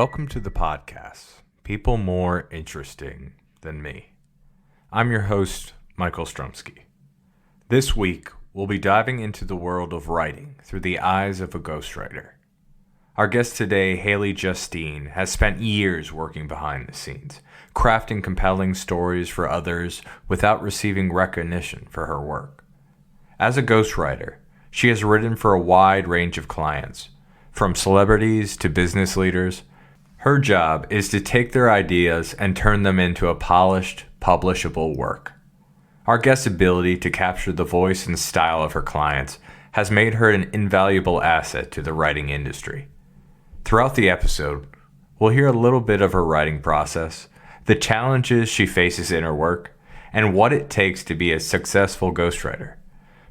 Welcome to the podcast, People More Interesting Than Me. I'm your host, Michael Strumsky. This week, we'll be diving into the world of writing through the eyes of a ghostwriter. Our guest today, Haylee Justine, has spent years working behind the scenes, crafting compelling stories for others without receiving recognition for her work. As a ghostwriter, she has written for a wide range of clients, from celebrities to business leaders. Her job is to take their ideas and turn them into a polished, publishable work. Our guest's ability to capture the voice and style of her clients has made her an invaluable asset to the writing industry. Throughout the episode, we'll hear a little bit of her writing process, the challenges she faces in her work, and what it takes to be a successful ghostwriter.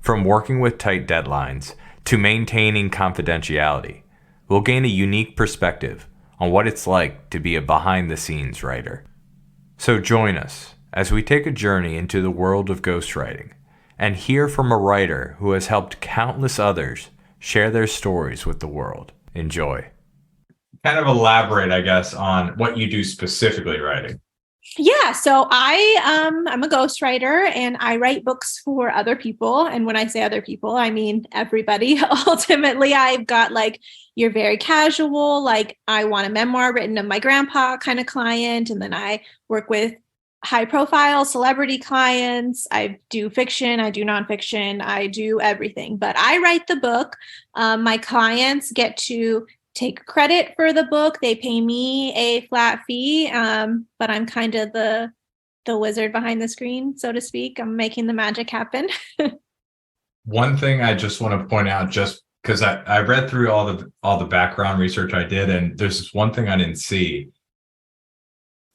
From working with tight deadlines to maintaining confidentiality, we'll gain a unique perspective on what it's like to be a behind-the-scenes writer. So join us as we take a journey into the world of ghostwriting and hear from a writer who has helped countless others share their stories with the world. Enjoy. Kind of elaborate, I guess, on what you do specifically writing. Yeah, so I'm a ghostwriter and I write books for other people. And when I say other people, I mean everybody. Ultimately, I've got your very casual, I want a memoir written of my grandpa kind of client. And then I work with high profile celebrity clients. I do fiction, I do nonfiction, I do everything. But I write the book. My clients get to take credit for the book. They pay me a flat fee, but I'm kind of the wizard behind the screen, so to speak. I'm making the magic happen. One thing I just want to point out, just because I read through all the background research I did, and there's this one thing I didn't see.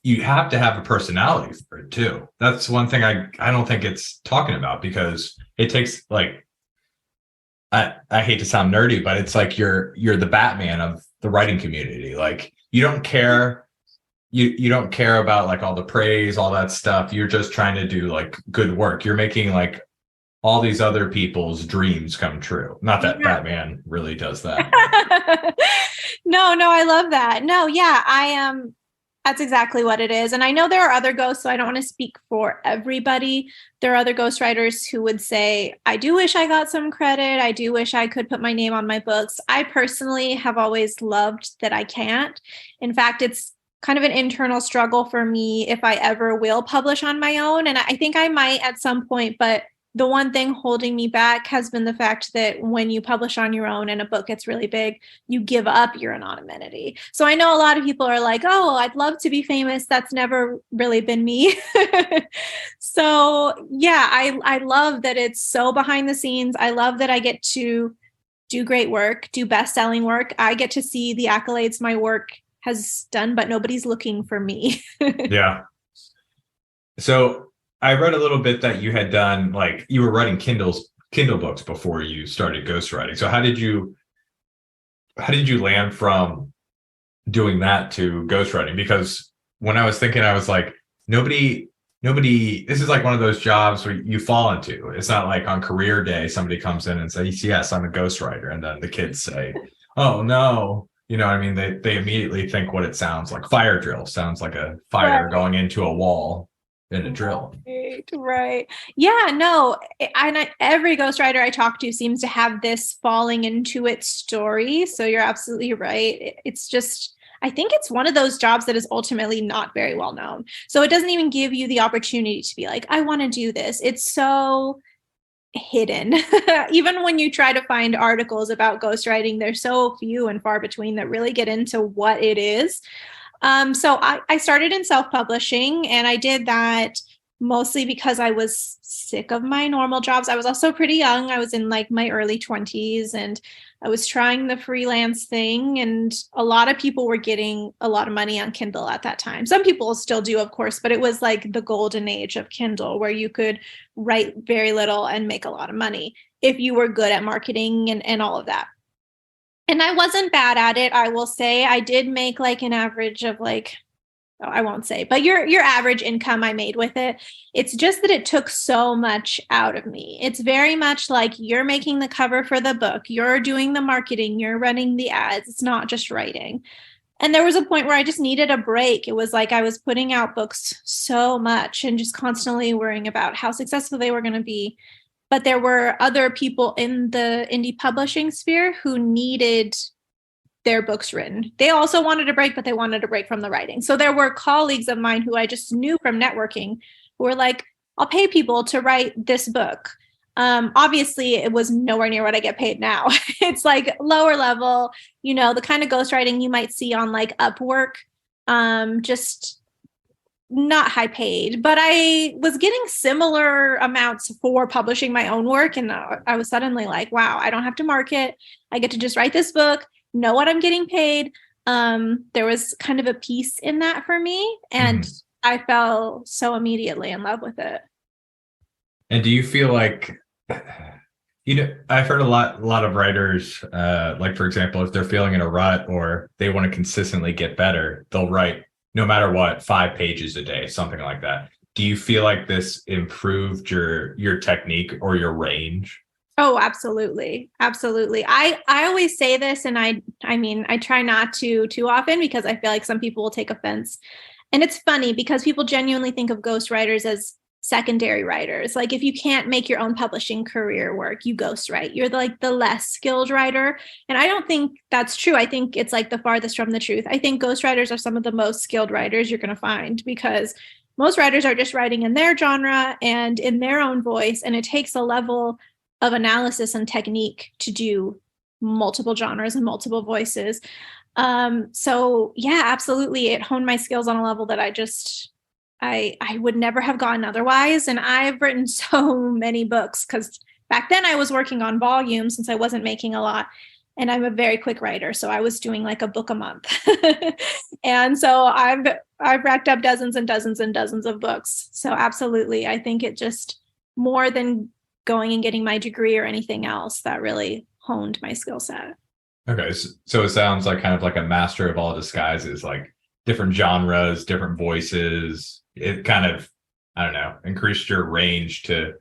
You have to have a personality for it too. That's one thing I don't think it's talking about, because it takes I hate to sound nerdy, but it's like you're the Batman of the writing community. Like you don't care, you don't care about all the praise, all that stuff. You're just trying to do good work. You're making all these other people's dreams come true. Not that Batman really does that. No, I love that. No, yeah, I am. That's exactly what it is. And I know there are other ghosts, so I don't want to speak for everybody. There are other ghostwriters who would say, I do wish I got some credit. I do wish I could put my name on my books. I personally have always loved that I can't. In fact, it's kind of an internal struggle for me if I ever will publish on my own. And I think I might at some point, but the one thing holding me back has been the fact that when you publish on your own and a book gets really big, you give up your anonymity. So I know a lot of people are like, oh, I'd love to be famous. That's never really been me. So yeah, I love that it's so behind the scenes. I love that I get to do great work, do best-selling work. I get to see the accolades my work has done, but nobody's looking for me. Yeah. So I read a little bit that you had done, you were writing Kindle books before you started ghostwriting. So how did you land from doing that to ghostwriting? Because when I was thinking, I was like, nobody, this is one of those jobs where you fall into. It's not like on career day, somebody comes in and says, yes, I'm a ghostwriter. And then the kids say, oh no, you know what I mean? They immediately think what it sounds like. Fire drill sounds like a fire going into a wall. In a drill. Right. Yeah, no. Every ghostwriter I talk to seems to have this falling into its story. So you're absolutely right. It's just, I think it's one of those jobs that is ultimately not very well known. So it doesn't even give you the opportunity to be like, I want to do this. It's so hidden. Even when you try to find articles about ghostwriting, they're so few and far between that really get into what it is. So I started in self-publishing, and I did that mostly because I was sick of my normal jobs. I was also pretty young. I was in my early 20s, and I was trying the freelance thing, and a lot of people were getting a lot of money on Kindle at that time. Some people still do, of course, but it was the golden age of Kindle, where you could write very little and make a lot of money if you were good at marketing and all of that. And I wasn't bad at it. I will say I did make an average of I won't say, but your average income I made with it. It's just that it took so much out of me. It's very much you're making the cover for the book, you're doing the marketing, you're running the ads. It's not just writing. And there was a point where I just needed a break. It was like I was putting out books so much and just constantly worrying about how successful they were going to be. But there were other people in the indie publishing sphere who needed their books written. They also wanted a break, but they wanted a break from the writing. So there were colleagues of mine who I just knew from networking who were like, I'll pay people to write this book. Obviously, it was nowhere near what I get paid now. It's like lower level, the kind of ghostwriting you might see on like Upwork, just not high paid. But I was getting similar amounts for publishing my own work. And I was suddenly like, wow, I don't have to market. I get to just write this book, know what I'm getting paid. There was kind of a piece in that for me. And I fell so immediately in love with it. And do you feel like, I've heard a lot of writers, like, for example, if they're feeling in a rut or they want to consistently get better, they'll write no matter what, 5 pages a day, something like that. Do you feel like this improved your technique or your range? Oh, absolutely. Absolutely. I always say this, and I mean, I try not to too often because I feel like some people will take offense. And it's funny because people genuinely think of ghostwriters as secondary writers. Like if you can't make your own publishing career work, you ghostwrite. You're like the less skilled writer. And I don't think that's true. I think it's like the farthest from the truth. I think ghostwriters are some of the most skilled writers you're going to find because most writers are just writing in their genre and in their own voice. And it takes a level of analysis and technique to do multiple genres and multiple voices. So yeah, absolutely. It honed my skills on a level that I would never have gotten otherwise. And I've written so many books because back then I was working on volume since I wasn't making a lot. And I'm a very quick writer. So I was doing like a book a month. And so I've racked up dozens and dozens and dozens of books. So absolutely. I think it just more than going and getting my degree or anything else that really honed my skill set. Okay. So it sounds like kind of like a master of all disguises, like different genres, different voices. It kind of, I don't know, increased your range to,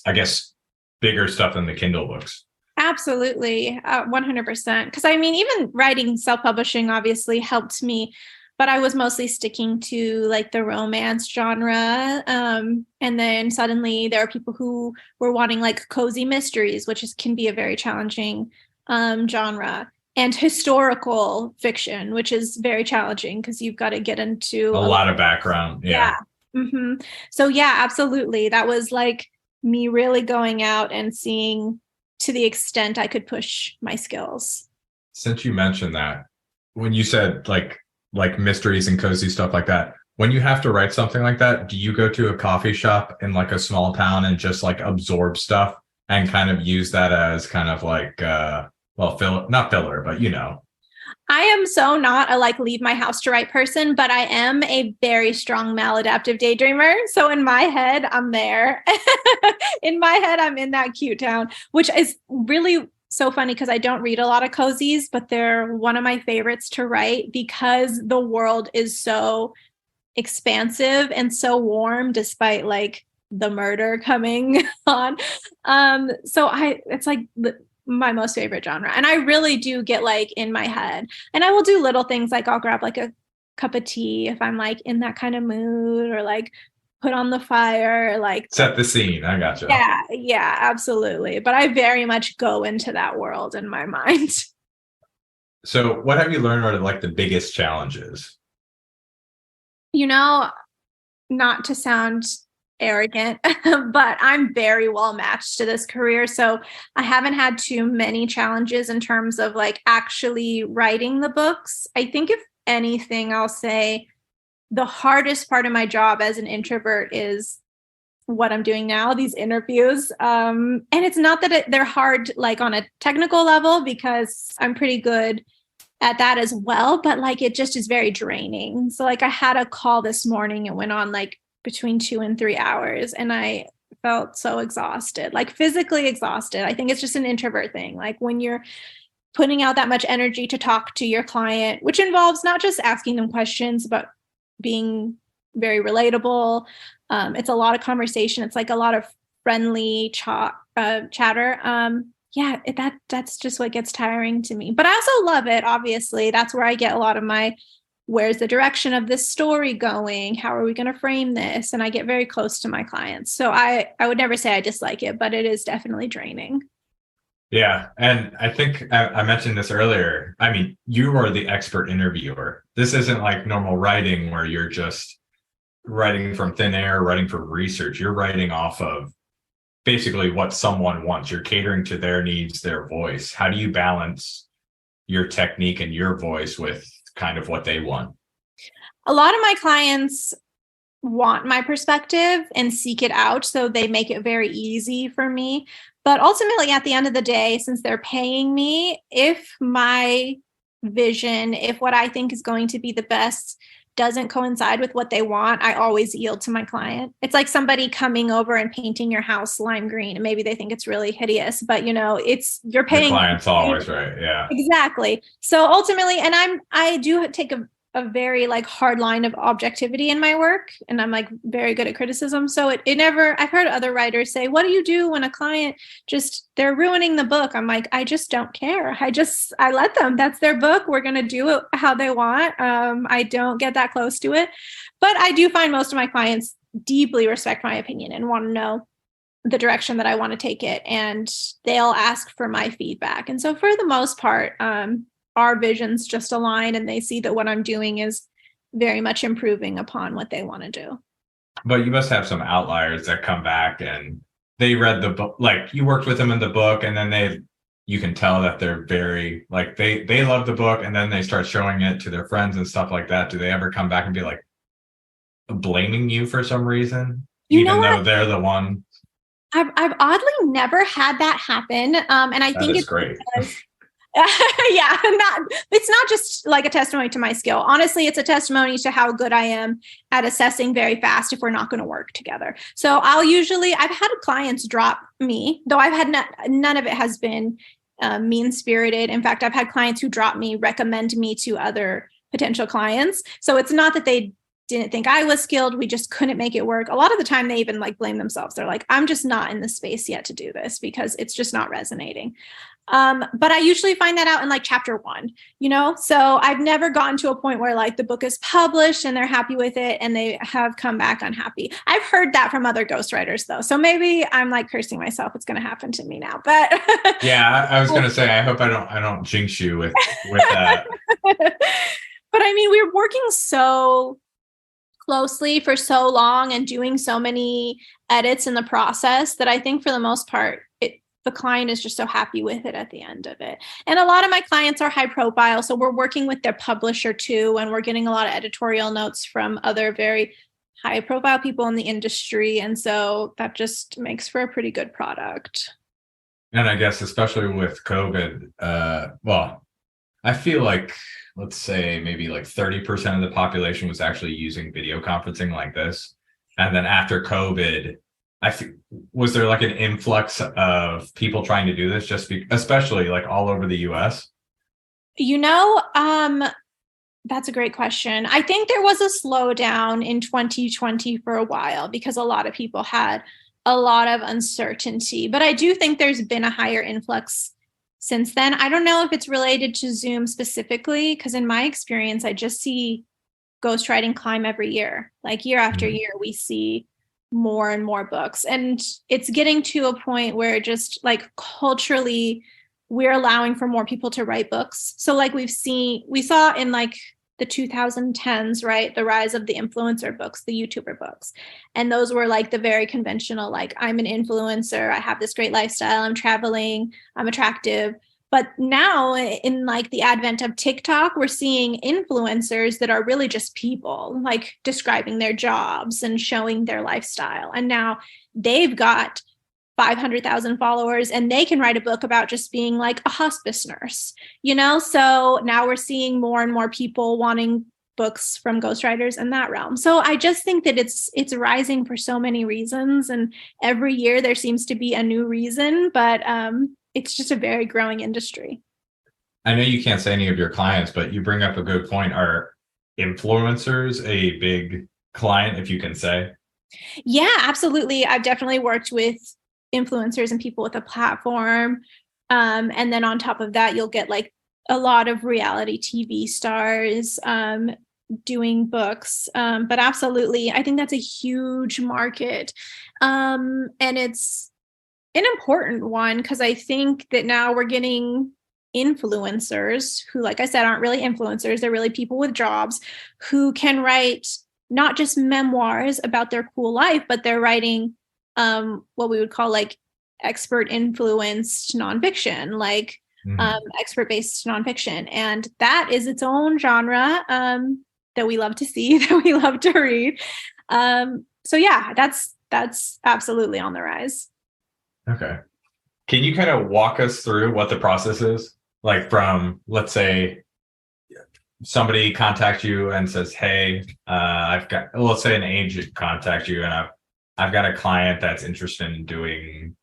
I guess, bigger stuff than the Kindle books. Absolutely. 100%. Because I mean, even writing self-publishing obviously helped me, but I was mostly sticking to like the romance genre. And then suddenly there are people who were wanting like cozy mysteries, which can be a very challenging genre. And historical fiction, which is very challenging because you've got to get into a lot of background. Yeah. Mm-hmm. So yeah, absolutely. That was like me really going out and seeing to the extent I could push my skills. Since you mentioned that, when you said like mysteries and cozy stuff like that, when you have to write something like that, do you go to a coffee shop in like a small town and just like absorb stuff and kind of use that as kind of like not filler, but I am so not a like leave my house to write person, but I am a very strong maladaptive daydreamer. So in my head, I'm there. In my head, I'm in that cute town, which is really so funny because I don't read a lot of cozies, but they're one of my favorites to write because the world is so expansive and so warm despite like the murder coming on. It's like my most favorite genre. And I really do get like in my head, and I will do little things like I'll grab like a cup of tea if I'm like in that kind of mood, or like put on the fire, like set the scene. I gotcha. Yeah, absolutely. But I very much go into that world in my mind. So what have you learned are like the biggest challenges? Not to sound arrogant, but I'm very well matched to this career. So I haven't had too many challenges in terms of like actually writing the books. I think if anything, I'll say the hardest part of my job as an introvert is what I'm doing now, these interviews. And it's not that they're hard like on a technical level because I'm pretty good at that as well, but like it just is very draining. So like I had a call this morning, it went on like between 2 and 3 hours, and I felt so exhausted, like physically exhausted. I think it's just an introvert thing. Like when you're putting out that much energy to talk to your client, which involves not just asking them questions, but being very relatable. It's a lot of conversation. It's like a lot of friendly chatter. yeah, that's just what gets tiring to me. But I also love it, obviously. That's where I get a lot of my, where's the direction of this story going? How are we going to frame this? And I get very close to my clients. So I would never say I dislike it, but it is definitely draining. Yeah. And I think I mentioned this earlier. I mean, you are the expert interviewer. This isn't like normal writing where you're just writing from thin air, writing for research. You're writing off of basically what someone wants. You're catering to their needs, their voice. How do you balance your technique and your voice with kind of what they want? A lot of my clients want my perspective and seek it out. So they make it very easy for me. But ultimately, at the end of the day, since they're paying me, if my vision, if what I think is going to be the best doesn't coincide with what they want, I always yield to my client. It's like somebody coming over and painting your house lime green, and maybe they think it's really hideous, but it's you're The paying. client's always right. Yeah. Exactly. So ultimately, and I do take a very like hard line of objectivity in my work, and I'm like very good at criticism. So it never, I've heard other writers say, what do you do when a client they're ruining the book? I'm like, I just don't care. I let them, that's their book. We're going to do it how they want. I don't get that close to it, but I do find most of my clients deeply respect my opinion and want to know the direction that I want to take it, and they'll ask for my feedback. And so for the most part, our visions just align, and they see that what I'm doing is very much improving upon what they want to do. But you must have some outliers that come back and they read the book, like you worked with them in the book, and then you can tell that they're very like they love the book, and then they start showing it to their friends and stuff like that. Do they ever come back and be like blaming you for some reason, even though they're the one? I've oddly never had that happen. And I think it's great. Yeah, it's not just like a testimony to my skill. Honestly, it's a testimony to how good I am at assessing very fast if we're not going to work together. So I've had clients drop me, though I've had none of it has been mean-spirited. In fact, I've had clients who drop me, recommend me to other potential clients. So it's not that they didn't think I was skilled. We just couldn't make it work. A lot of the time they even like blame themselves. They're like, I'm just not in the space yet to do this because it's just not resonating. But I usually find that out in like chapter 1, so I've never gotten to a point where like the book is published and they're happy with it and they have come back unhappy. I've heard that from other ghostwriters though. So maybe I'm like cursing myself. It's going to happen to me now, but yeah, I was going to say, I hope I don't jinx you with that. But I mean, we were working so closely for so long and doing so many edits in the process that I think for the most part, the client is just so happy with it at the end of it. And a lot of my clients are high profile. So we're working with their publisher too. And we're getting a lot of editorial notes from other very high profile people in the industry. And so that just makes for a pretty good product. And I guess, especially with COVID, well, I feel like, let's say maybe like 30% of the population was actually using video conferencing like this. And then after COVID, was there like an influx of people trying to do this especially like all over the US? That's a great question. I think there was a slowdown in 2020 for a while because a lot of people had a lot of uncertainty, but I do think there's been a higher influx since then. I don't know if it's related to Zoom specifically, because in my experience, I just see ghostwriting climb every year. Like year after year, we see more and more books. And it's getting to a point where just like culturally, we're allowing for more people to write books. So like we saw in like the 2010s, right? The rise of the influencer books, the YouTuber books. And those were like the very conventional, like I'm an influencer, I have this great lifestyle, I'm traveling, I'm attractive. But now in like the advent of TikTok, we're seeing influencers that are really just people like describing their jobs and showing their lifestyle. And now they've got 500,000 followers and they can write a book about just being like a hospice nurse, So now we're seeing more and more people wanting books from ghostwriters in that realm. So I just think that it's rising for so many reasons. And every year there seems to be a new reason, but it's just a very growing industry. I know you can't say any of your clients, but you bring up a good point. Are influencers a big client, if you can say? Yeah, absolutely. I've definitely worked with influencers and people with a platform. And then on top of that, you'll get like a lot of reality TV stars doing books. But absolutely, I think that's a huge market. And it's an important one because I think that now we're getting influencers who, like I said, aren't really influencers. They're really people with jobs who can write not just memoirs about their cool life, but they're writing what we would call like expert influenced nonfiction, like expert based nonfiction. And that is its own genre that we love to see, that we love to read. So yeah, that's absolutely on the rise. Okay. Can you kind of walk us through what the process is? Like from, let's say, somebody contacts you and says, hey, let's say an agent contacts you and I've got a client that's interested in doing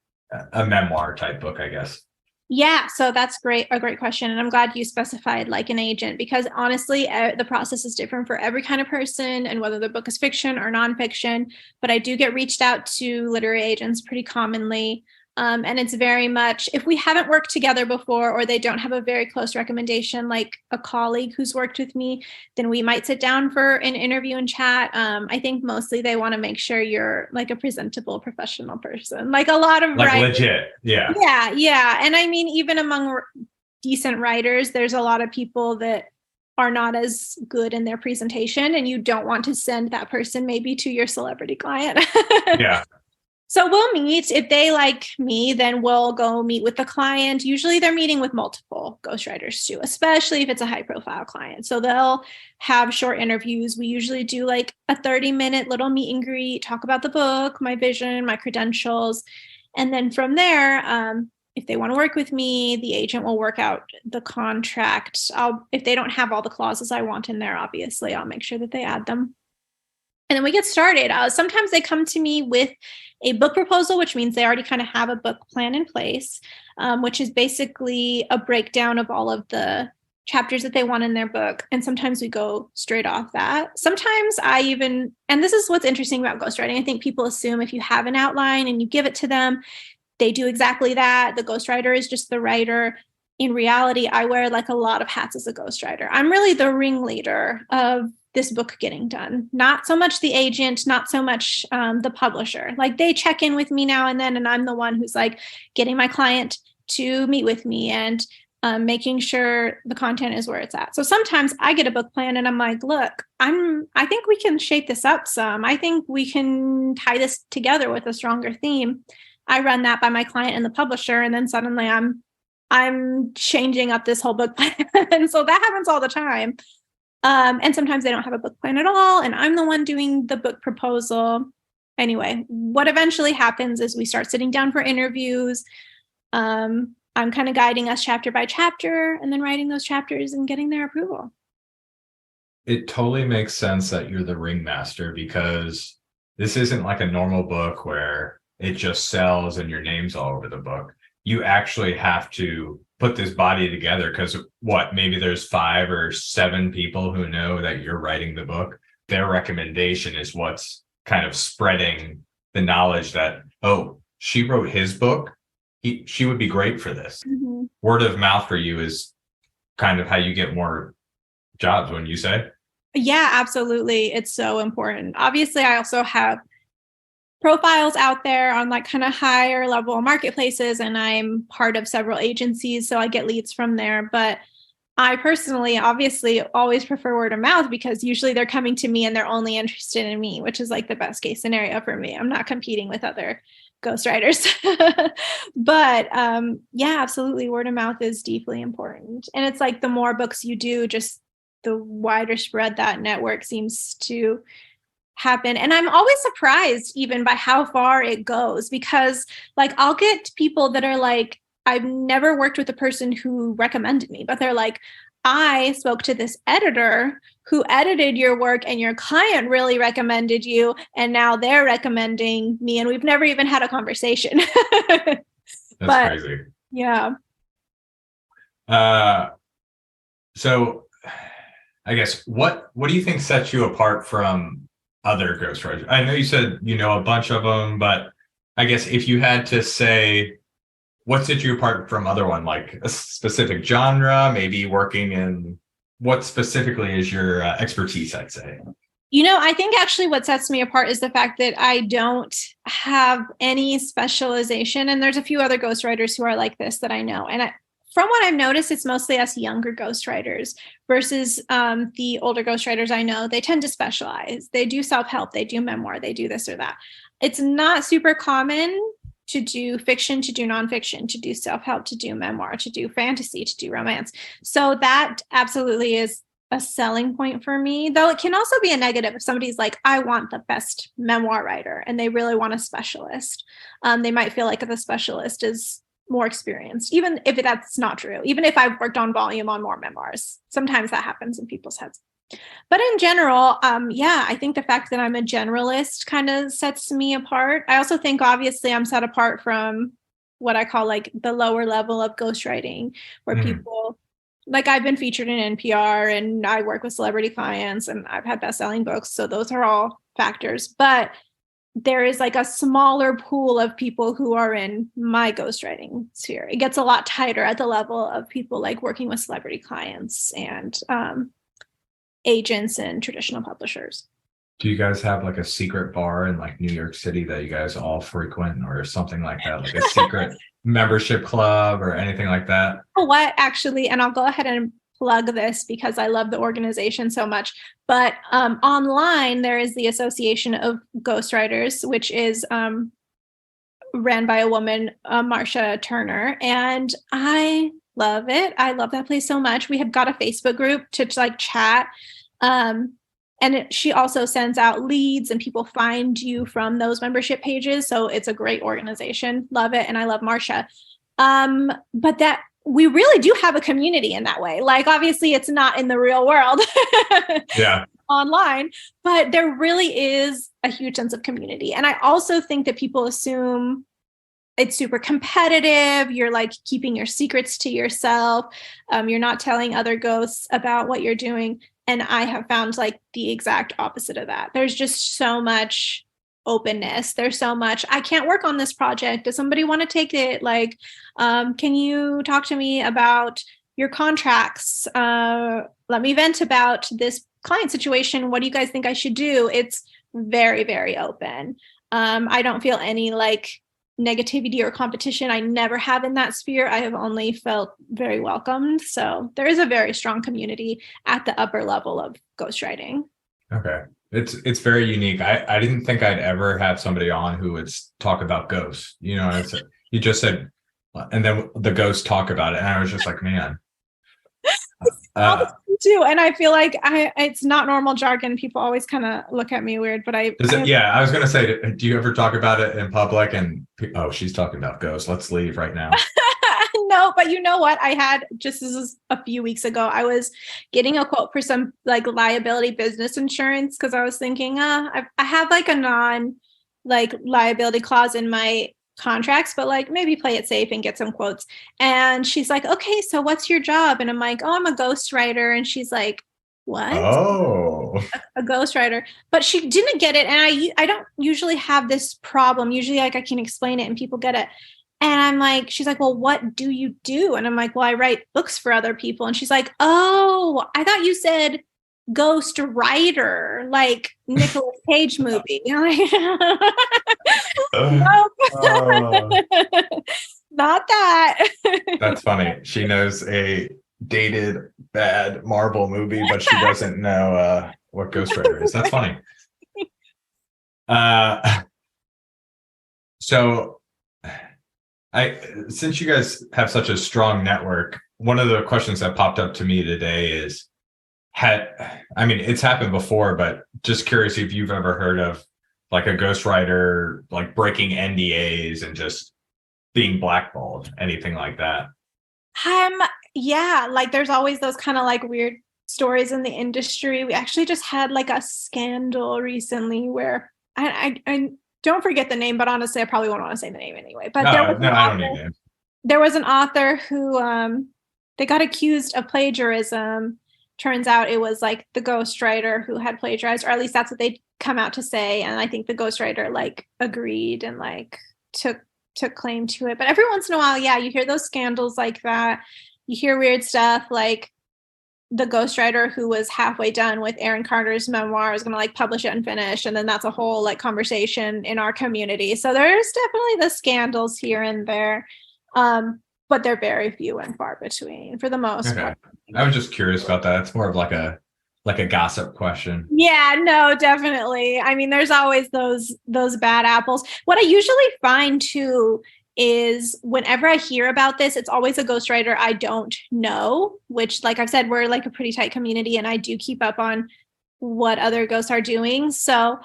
a memoir type book, I guess. Yeah, so that's a great question. And I'm glad you specified like an agent, because honestly, the process is different for every kind of person and whether the book is fiction or nonfiction. But I do get reached out to literary agents pretty commonly. And it's very much, if we haven't worked together before or they don't have a very close recommendation, like a colleague who's worked with me, then we might sit down for an interview and chat. I think mostly they want to make sure you're like a presentable professional person, like a lot of like writers, legit. Yeah. Yeah. Yeah. And I mean, even among decent writers, there's a lot of people that are not as good in their presentation, and you don't want to send that person maybe to your celebrity client. Yeah. So we'll meet. If they like me, then we'll go meet with the client. Usually they're meeting with multiple ghostwriters too, especially if it's a high profile client. So they'll have short interviews. We usually do like a 30-minute little meet and greet, talk about the book, my vision, my credentials. And then from there, if they want to work with me, the agent will work out the contract. If they don't have all the clauses I want in there, obviously, I'll make sure that they add them. And then we get started. Sometimes they come to me with a book proposal, which means they already kind of have a book plan in place, which is basically a breakdown of all of the chapters that they want in their book. And sometimes we go straight off that. Sometimes and this is what's interesting about ghostwriting. I think people assume if you have an outline and you give it to them, they do exactly that. The ghostwriter is just the writer. In reality, I wear like a lot of hats as a ghostwriter. I'm really the ringleader of this book getting done. Not so much the agent, not so much the publisher. Like they check in with me now and then, and I'm the one who's like getting my client to meet with me and making sure the content is where it's at. So sometimes I get a book plan and I'm like, look, I think we can shape this up some. I think we can tie this together with a stronger theme. I run that by my client and the publisher, and then suddenly I'm changing up this whole book plan. And so that happens all the time. And sometimes they don't have a book plan at all, and I'm the one doing the book proposal. Anyway, what eventually happens is we start sitting down for interviews. I'm kind of guiding us chapter by chapter and then writing those chapters and getting their approval. It totally makes sense that you're the ringmaster, because this isn't like a normal book where it just sells and your name's all over the book. You actually have to put this body together, because maybe there's 5 or 7 people who know that you're writing the book. Their recommendation is what's kind of spreading the knowledge that, oh, she wrote his book. She would be great for this. Mm-hmm. Word of mouth for you is kind of how you get more jobs, wouldn't you say? Yeah, absolutely. It's so important. Obviously, I also have profiles out there on like kind of higher level marketplaces, and I'm part of several agencies, so I get leads from there. But I personally obviously always prefer word of mouth, because usually they're coming to me and they're only interested in me, which is like the best case scenario for me. I'm not competing with other ghostwriters. But yeah, absolutely, word of mouth is deeply important. And it's like the more books you do, just the wider spread that network seems to happen. And I'm always surprised even by how far it goes, because like I'll get people that are like, I've never worked with a person who recommended me, but they're like, I spoke to this editor who edited your work and your client really recommended you, and now they're recommending me, and we've never even had a conversation. That's crazy. Yeah. So I guess what do you think sets you apart from other ghostwriters? I know you said you know a bunch of them, but I guess if you had to say what set you apart from other one? Like a specific genre, maybe working in what specifically is your expertise, I'd say? I think actually what sets me apart is the fact that I don't have any specialization. And there's a few other ghostwriters who are like this that I know. And from what I've noticed, it's mostly us younger ghostwriters versus the older ghostwriters I know. They tend to specialize. They do self-help, they do memoir, they do this or that. It's not super common to do fiction, to do nonfiction, to do self-help, to do memoir, to do fantasy, to do romance. So that absolutely is a selling point for me, though it can also be a negative if somebody's like, I want the best memoir writer and they really want a specialist. They might feel like the specialist is more experienced, even if that's not true. Even if I've worked on volume on more memoirs, sometimes that happens in people's heads. But in general, I think the fact that I'm a generalist kind of sets me apart. I also think obviously I'm set apart from what I call like the lower level of ghostwriting, where people, like I've been featured in NPR and I work with celebrity clients and I've had best-selling books. So those are all factors. But there is like a smaller pool of people who are in my ghostwriting sphere. It gets a lot tighter at the level of people like working with celebrity clients and agents and traditional publishers. Do you guys have like a secret bar in like New York City that you guys all frequent or something like that? Like a secret membership club or anything like that? What actually, and I'll go ahead and plug this because I love the organization so much, but online there is the Association of Ghostwriters, which is ran by a woman, Marcia Turner, and I love it. I love that place so much. We have got a Facebook group to like chat. She also sends out leads and people find you from those membership pages. So it's a great organization. Love it. And I love Marcia. But that we really do have a community in that way. Like, obviously it's not in the real world. Yeah. Online, but there really is a huge sense of community. And I also think that people assume it's super competitive. You're like keeping your secrets to yourself. You're not telling other ghosts about what you're doing. And I have found like the exact opposite of that. There's just so much openness. There's so much, I can't work on this project. Does somebody want to take it? Like, can you talk to me about your contracts? Let me vent about this client situation. What do you guys think I should do? It's very, very open. I don't feel any like negativity or competition. I never have in that sphere. I have only felt very welcomed. So there is a very strong community at the upper level of ghostwriting. Okay. It's very unique. I didn't think I'd ever have somebody on who would talk about ghosts. You know, you just said, and then the ghosts talk about it. And I was just like, man. Too. And I feel like it's not normal jargon. People always kind of look at me weird, but I was going to say, do you ever talk about it in public and, oh, she's talking about ghosts. Let's leave right now. No, but you know what? I had this is a few weeks ago. I was getting a quote for some like liability business insurance because I was thinking, I have like a non like liability clause in my contracts, but like maybe play it safe and get some quotes. And she's like, okay, so what's your job? And I'm like, oh, I'm a ghostwriter. And she's like, what? Oh, a ghostwriter. But she didn't get it. And I don't usually have this problem. Usually like I can explain it and people get it. And I'm like, she's like, well, what do you do? And I'm like, well, I write books for other people. And she's like, oh, I thought you said ghost writer, like Nicolas Cage movie. Nope. Not that. That's funny. She knows a dated bad Marvel movie, but she doesn't know what Ghostwriter is. That's funny. So since you guys have such a strong network, one of the questions that popped up to me today is, it's happened before, but just curious if you've ever heard of like a ghostwriter like breaking NDAs and just being blackballed, anything like that. Yeah, like there's always those kind of like weird stories in the industry. We actually just had like a scandal recently where I don't forget the name, but honestly, I probably won't want to say the name anyway. But I don't need names. There was an author who they got accused of plagiarism. Turns out it was like the ghostwriter who had plagiarized, or at least that's what they come out to say. And I think the ghostwriter like agreed and like took took claim to it. But every once in a while, yeah, you hear those scandals like that. You hear weird stuff like the ghostwriter who was halfway done with Aaron Carter's memoir is going to like publish it unfinished. And then that's a whole like conversation in our community. So there's definitely the scandals here and there. But they're very few and far between for the most part. I was just curious about that. It's more of like a gossip question. Yeah, no, definitely. I mean, there's always those bad apples. What I usually find too is whenever I hear about this, it's always a ghostwriter I don't know, which, like I've said, we're like a pretty tight community and I do keep up on what other ghosts are doing. So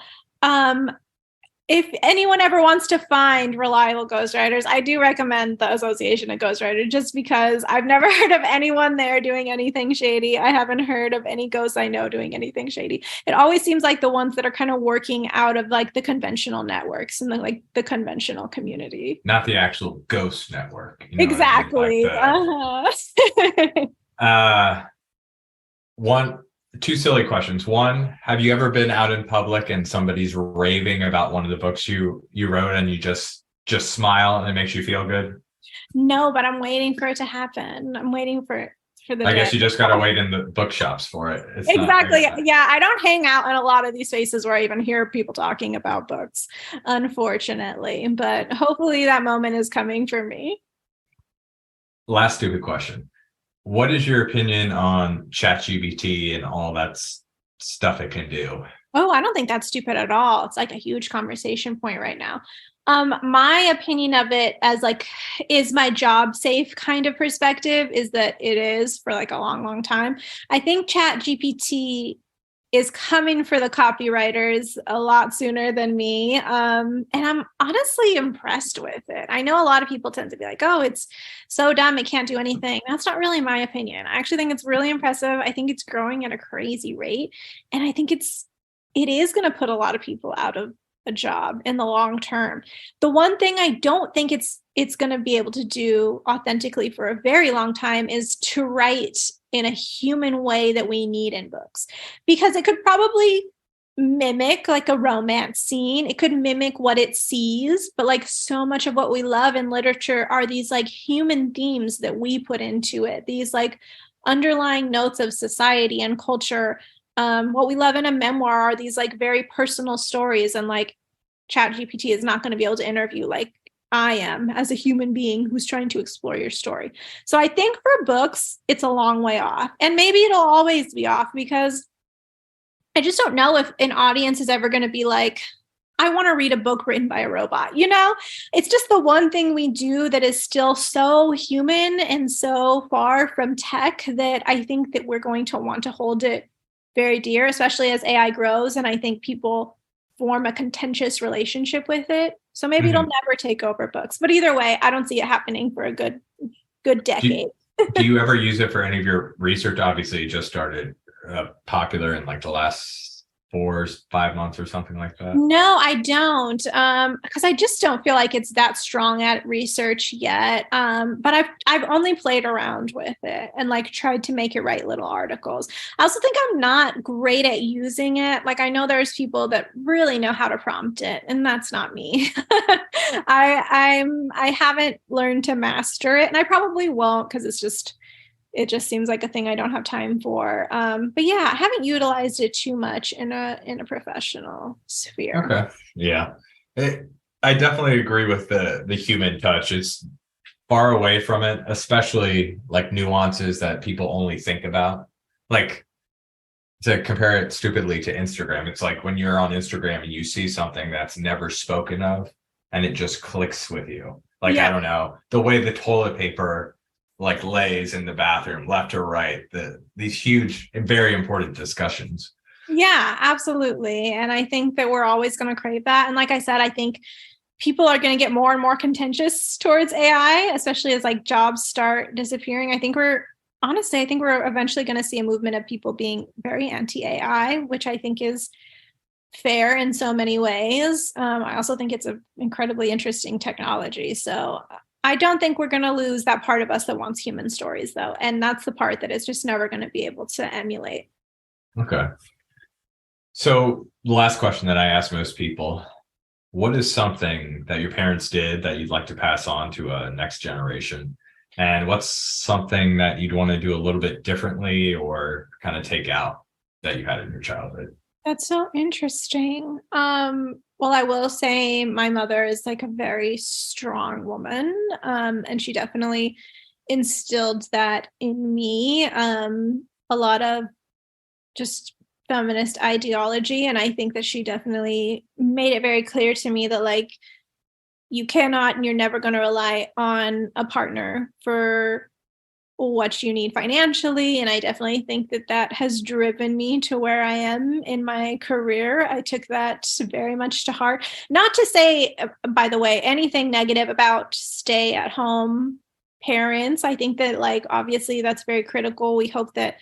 if anyone ever wants to find reliable ghostwriters, I do recommend the Association of Ghostwriters just because I've never heard of anyone there doing anything shady. I haven't heard of any ghosts I know doing anything shady. It always seems like the ones that are kind of working out of like the conventional networks and the conventional community. Not the actual ghost network. Exactly. Two silly questions. One, have you ever been out in public and somebody's raving about one of the books you wrote and you just smile and it makes you feel good? No, but I'm waiting for it to happen. I'm waiting for the I guess you just got to wait in the bookshops for it. Exactly. Yeah, I don't hang out in a lot of these spaces where I even hear people talking about books, unfortunately. But hopefully that moment is coming for me. Last stupid question. What is your opinion on ChatGPT and all that stuff it can do? Oh, I don't think that's stupid at all. It's like a huge conversation point right now. My opinion of it as like, is my job safe kind of perspective is that it is for like a long, long time. I think ChatGPT is coming for the copywriters a lot sooner than me. And I'm honestly impressed with it. I know a lot of people tend to be like, oh, it's so dumb, it can't do anything. That's not really my opinion. I actually think it's really impressive. I think it's growing at a crazy rate. And I think it is going to put a lot of people out of a job in the long term. The one thing I don't think it's going to be able to do authentically for a very long time is to write in a human way that we need in books, because it could probably mimic like a romance scene. It could mimic what it sees, but like so much of what we love in literature are these like human themes that we put into it, these like underlying notes of society and culture. What we love in a memoir are these like very personal stories, and like ChatGPT is not going to be able to interview like I am as a human being who's trying to explore your story. So I think for books, it's a long way off, and maybe it'll always be off, because I just don't know if an audience is ever going to be like, I want to read a book written by a robot. You know, it's just the one thing we do that is still so human and so far from tech that I think that we're going to want to hold it very dear, especially as AI grows. And I think people form a contentious relationship with it. So maybe it'll never take over books. But either way, I don't see it happening for a good decade. Do you ever use it for any of your research? Obviously, you just started popular in like the last 4 or 5 months or something like that. No, I don't, because I just don't feel like it's that strong at research yet. But I've only played around with it and like tried to make it write little articles. I also think I'm not great at using it. Like I know there's people that really know how to prompt it, and that's not me. I haven't learned to master it, and I probably won't, because it just seems like a thing I don't have time for. But yeah, I haven't utilized it too much in a professional sphere. Okay. Yeah. I definitely agree with the human touch. It's far away from it, especially like nuances that people only think about. Like, to compare it stupidly to Instagram, it's like when you're on Instagram and you see something that's never spoken of and it just clicks with you. Like, yeah. I don't know, the way the toilet paper like lays in the bathroom, left or right, these huge and very important discussions. Yeah, absolutely. And I think that we're always going to crave that. And like I said, I think people are going to get more and more contentious towards AI, especially as like jobs start disappearing. I think we're eventually going to see a movement of people being very anti-AI, which I think is fair in so many ways. I also think it's an incredibly interesting technology. So I don't think we're going to lose that part of us that wants human stories, though. And that's the part that is just never going to be able to emulate. Okay. So the last question that I ask most people, what is something that your parents did that you'd like to pass on to a next generation? And what's something that you'd want to do a little bit differently or kind of take out that you had in your childhood? That's so interesting. Well, I will say my mother is like a very strong woman, and she definitely instilled that in me. A lot of just feminist ideology, and I think that she definitely made it very clear to me that like you cannot and you're never going to rely on a partner for what you need financially. And I definitely think that that has driven me to where I am in my career. I took that very much to heart. Not to say, by the way, anything negative about stay at home parents. I think that, like, obviously that's very critical. We hope that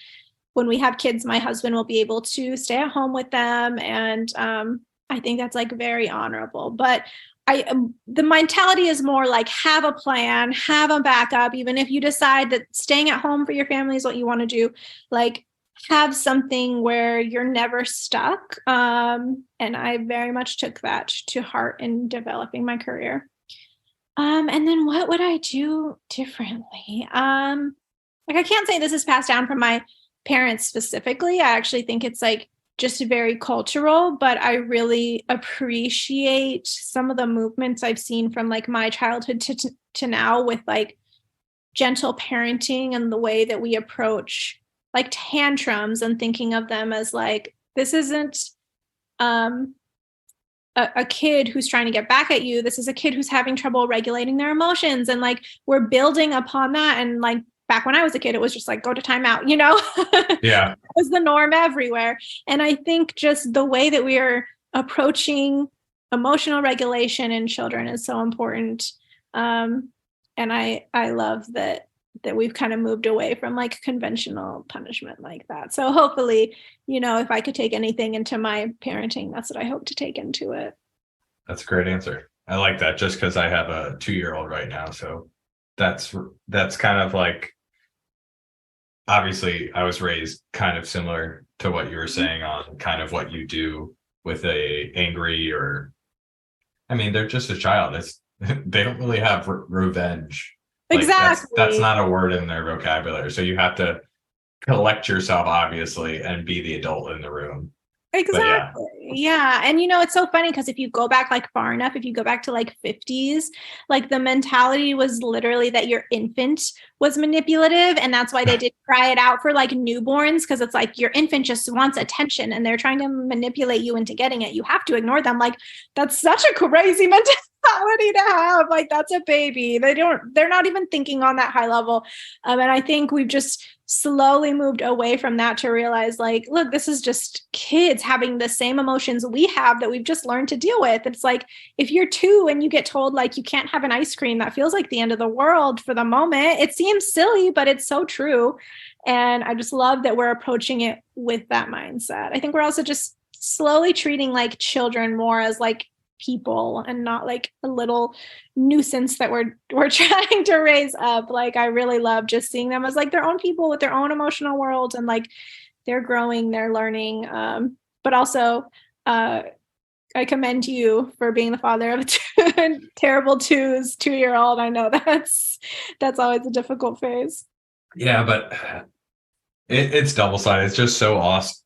when we have kids, my husband will be able to stay at home with them. And I think that's like very honorable. But the mentality is more like have a plan, have a backup, even if you decide that staying at home for your family is what you want to do, like have something where you're never stuck. And I very much took that to heart in developing my career. And then what would I do differently? Like I can't say this is passed down from my parents specifically. I actually think it's like just very cultural, but I really appreciate some of the movements I've seen from like my childhood to now with like gentle parenting and the way that we approach like tantrums and thinking of them as like, this isn't a kid who's trying to get back at you. This is a kid who's having trouble regulating their emotions. And like, we're building upon that. And like, back when I was a kid, it was just like, go to timeout, you know? Yeah. It was the norm everywhere. And I think just the way that we are approaching emotional regulation in children is so important. And I love that we've kind of moved away from like conventional punishment like that. So hopefully, you know, if I could take anything into my parenting, that's what I hope to take into it. That's a great answer. I like that just because I have a 2-year-old right now. So that's kind of like, obviously I was raised kind of similar to what you were saying on kind of what you do with a angry, or I mean, they're just a child. They don't really have revenge. Like, Exactly. that's not a word in their vocabulary. So you have to collect yourself, obviously, and be the adult in the room. Exactly. Yeah. And you know, it's so funny because if you go back like far enough, if you go back to like 50s, like the mentality was literally that your infant was manipulative. And that's why they did cry it out for like newborns, because it's like your infant just wants attention and they're trying to manipulate you into getting it. You have to ignore them. Like, that's such a crazy mentality to have. Like, that's a baby. They're not even thinking on that high level. And I think we've just slowly moved away from that to realize like, look, this is just kids having the same emotions we have that we've just learned to deal with. It's like, if you're 2 and you get told like you can't have an ice cream, that feels like the end of the world for the moment. It seems silly, but it's so true. And I just love that we're approaching it with that mindset. I think we're also just slowly treating like children more as like people and not like a little nuisance that we're trying to raise up. Like, I really love just seeing them as like their own people with their own emotional world, and like they're growing, they're learning. But also I commend you for being the father of a terrible 2-year-old. I know that's always a difficult phase. Yeah, but it's double-sided. It's just so awesome.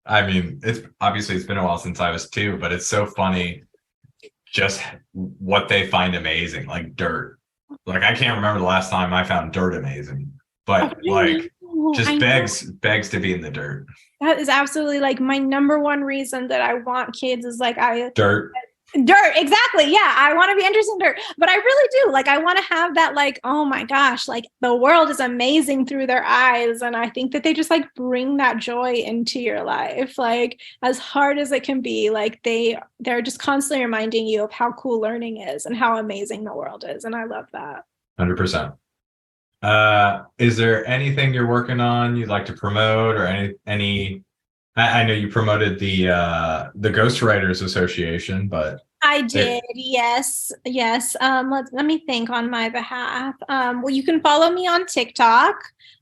I mean, it's been a while since I was 2, but it's so funny just what they find amazing, like dirt. Like, I can't remember the last time I found dirt amazing, but like just begs to be in the dirt. That is absolutely like my number one reason that I want kids is like Dirt. Exactly. Yeah. I want to be interested in dirt, but I really do. Like, I want to have that, like, oh my gosh, like the world is amazing through their eyes. And I think that they just like bring that joy into your life. Like, as hard as it can be, like they're just constantly reminding you of how cool learning is and how amazing the world is. And I love that. 100%. Is there anything you're working on you'd like to promote, or any I know you promoted the Ghostwriters Association, but I did, yes, yes. Let me think on my behalf. Well, you can follow me on TikTok.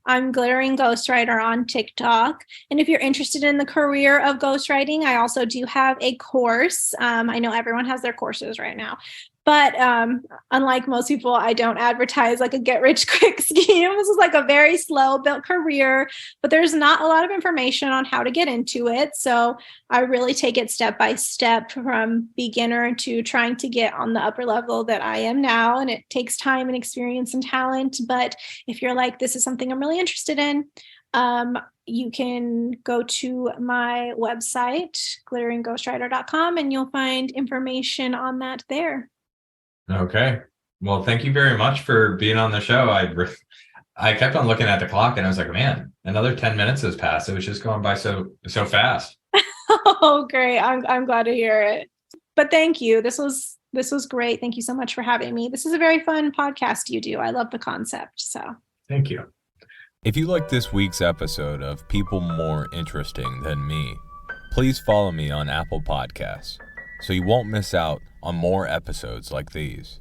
I'm Glittering Ghostwriter on TikTok. And if you're interested in the career of ghostwriting, I also do have a course. I know everyone has their courses right now, but unlike most people, I don't advertise like a get rich quick scheme. This is like a very slow built career, but there's not a lot of information on how to get into it. So I really take it step by step from beginner to trying to get on the upper level that I am now. And it takes time and experience and talent. But if you're like, this is something I'm really interested in, you can go to my website, glitteringghostwriter.com, and you'll find information on that there. Okay. Well, thank you very much for being on the show. I kept on looking at the clock and I was like, man, another 10 minutes has passed. It was just going by so fast. Oh, great. I'm glad to hear it. But thank you. This was great. Thank you so much for having me. This is a very fun podcast you do. I love the concept. So thank you. If you like this week's episode of People More Interesting Than Me, please follow me on Apple Podcasts so you won't miss out on more episodes like these.